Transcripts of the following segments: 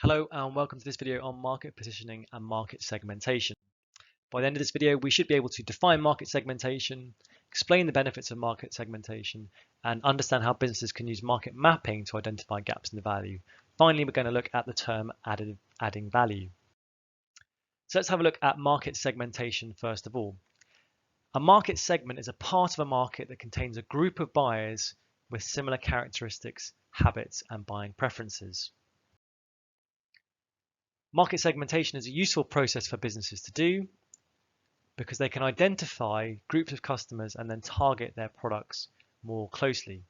Hello and welcome to this video on market positioning and market segmentation. By the end of this video, we should be able to define market segmentation, explain the benefits of market segmentation, and understand how businesses can use market mapping to identify gaps in the value. Finally, we're going to look at the term adding value. So let's have a look at market segmentation first of all. A market segment is a part of a market that contains a group of buyers with similar characteristics, habits, and buying preferences. Market segmentation is a useful process for businesses to do because they can identify groups of customers and then target their products more closely.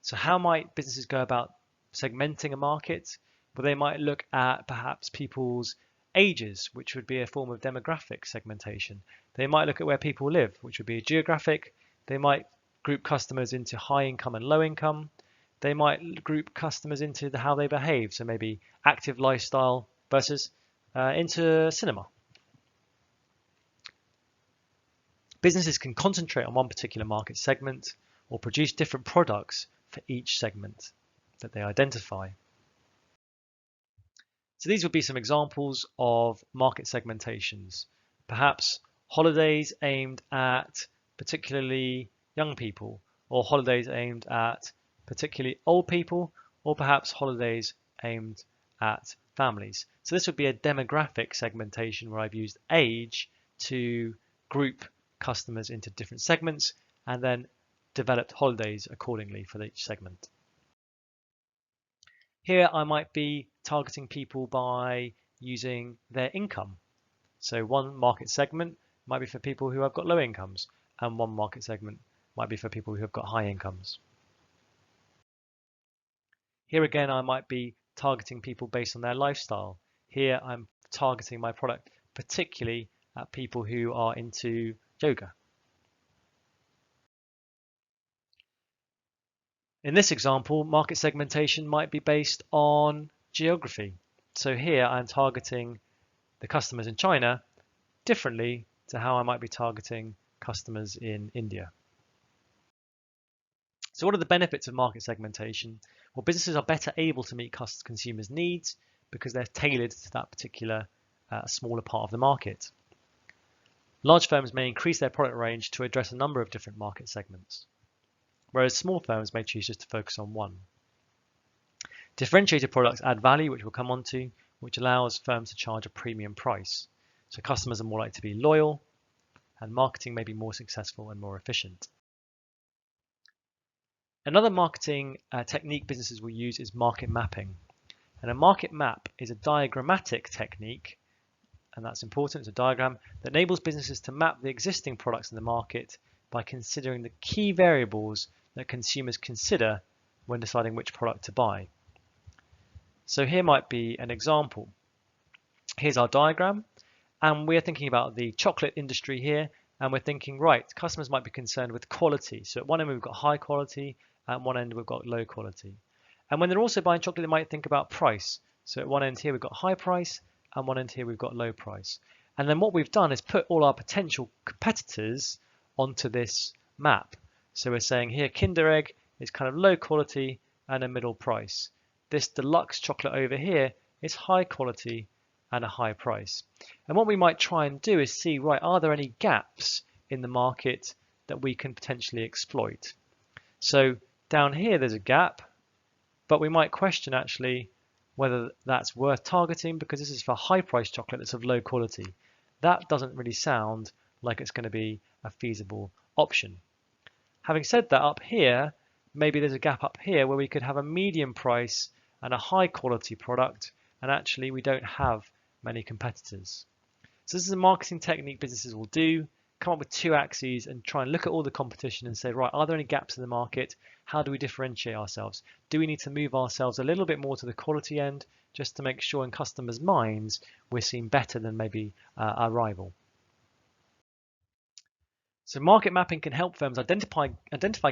So how might businesses go about segmenting a market? Well, they might look at perhaps people's ages, which would be a form of demographic segmentation. They might look at where people live, which would be geographic. They might group customers into high income and low income. They might group customers into how they behave, so maybe active lifestyle versus into cinema. Businesses can concentrate on one particular market segment or produce different products for each segment that they identify. So these would be some examples of market segmentations. Perhaps holidays aimed at particularly young people, or holidays aimed at particularly old people, or perhaps holidays aimed at families. So this would be a demographic segmentation where I've used age to group customers into different segments and then developed holidays accordingly for each segment. Here I might be targeting people by using their income. So one market segment might be for people who have got low incomes, and one market segment might be for people who have got high incomes. Here again, I might be targeting people based on their lifestyle. Here I'm targeting my product particularly at people who are into yoga. In this example, market segmentation might be based on geography. So here I'm targeting the customers in China differently to how I might be targeting customers in India. So what are the benefits of market segmentation? Well, businesses are better able to meet consumers' needs because they're tailored to that particular smaller part of the market. Large firms may increase their product range to address a number of different market segments, whereas small firms may choose just to focus on one. Differentiated products add value, which we'll come on to, which allows firms to charge a premium price. So customers are more likely to be loyal, and marketing may be more successful and more efficient. Another marketing technique businesses will use is market mapping. And a market map is a diagrammatic technique, and that's important, it's a diagram that enables businesses to map the existing products in the market by considering the key variables that consumers consider when deciding which product to buy. So here might be an example. Here's our diagram, and we're thinking about the chocolate industry here, and we're thinking, right, customers might be concerned with quality. So at one end we've got high quality, at one end we've got low quality. And when they're also buying chocolate, they might think about price. So at one end here we've got high price, and one end here we've got low price. And then what we've done is put all our potential competitors onto this map. So we're saying here Kinder Egg is kind of low quality and a middle price. This deluxe chocolate over here is high quality and a high price. And what we might try and do is see, right, are there any gaps in the market that we can potentially exploit? So down here there's a gap, but we might question actually whether that's worth targeting because this is for high price chocolate that's of low quality. That doesn't really sound like it's going to be a feasible option. Having said that, up here, maybe there's a gap up here where we could have a medium price and a high quality product, and actually we don't have many competitors. So this is a marketing technique businesses will do, come up with two axes and try and look at all the competition and say, right, are there any gaps in the market? How do we differentiate ourselves? Do we need to move ourselves a little bit more to the quality end just to make sure in customers' minds we're seen better than maybe our rival? So market mapping can help firms identify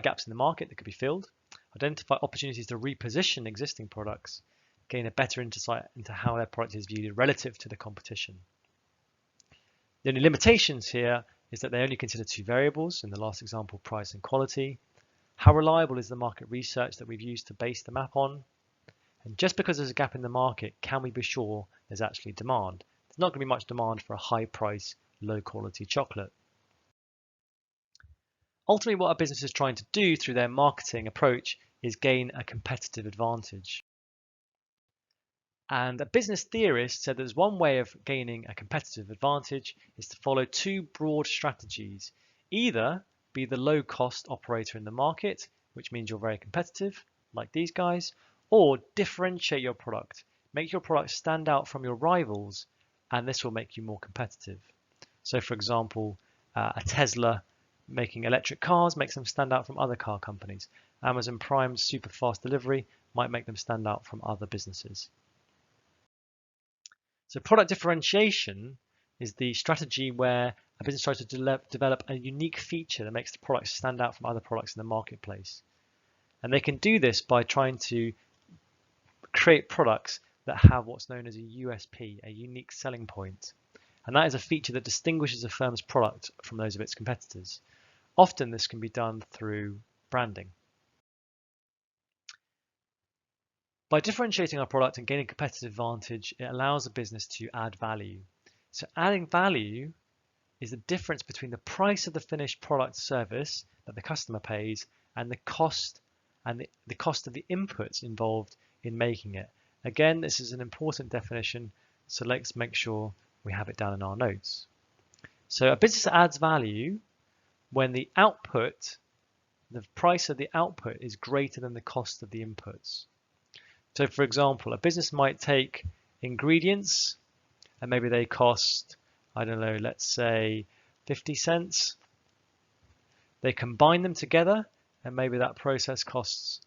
gaps in the market that could be filled, identify opportunities to reposition existing products, gain a better insight into how their product is viewed relative to the competition. The only limitations here is that they only consider two variables, in the last example, price and quality. How reliable is the market research that we've used to base the map on? And just because there's a gap in the market, can we be sure there's actually demand? There's not going to be much demand for a high price, low quality chocolate. Ultimately, what a business is trying to do through their marketing approach is gain a competitive advantage. And a business theorist said there's one way of gaining a competitive advantage is to follow two broad strategies. Either be the low cost operator in the market, which means you're very competitive, like these guys, or differentiate your product. Make your product stand out from your rivals, and this will make you more competitive. So for example, a Tesla making electric cars makes them stand out from other car companies. Amazon Prime's super fast delivery might make them stand out from other businesses. So product differentiation is the strategy where a business tries to develop a unique feature that makes the product stand out from other products in the marketplace. And they can do this by trying to create products that have what's known as a USP, a unique selling point. And that is a feature that distinguishes a firm's product from those of its competitors. Often this can be done through branding. By differentiating our product and gaining competitive advantage, it allows a business to add value. So adding value is the difference between the price of the finished product service that the customer pays and the cost of the inputs involved in making it. Again, this is an important definition, so let's make sure we have it down in our notes. So a business adds value when the price of the output is greater than the cost of the inputs. So for example, a business might take ingredients and maybe they cost, I don't know, let's say 50 cents. They combine them together and maybe that process costs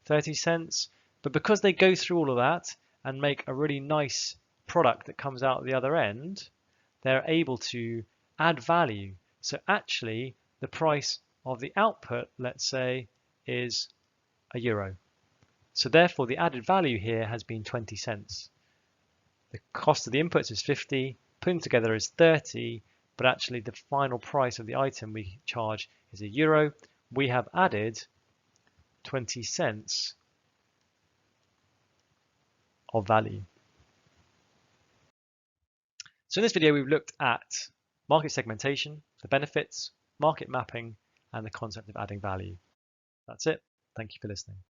30 cents. But because they go through all of that and make a really nice product that comes out the other end, they're able to add value. So actually the price of the output, let's say, is €1. So therefore the added value here has been 20 cents. The cost of the inputs is 50, putting together is 30, but actually the final price of the item we charge is €1. We have added 20 cents of value. So in this video, we've looked at market segmentation, the benefits, market mapping, and the concept of adding value. That's it. Thank you for listening.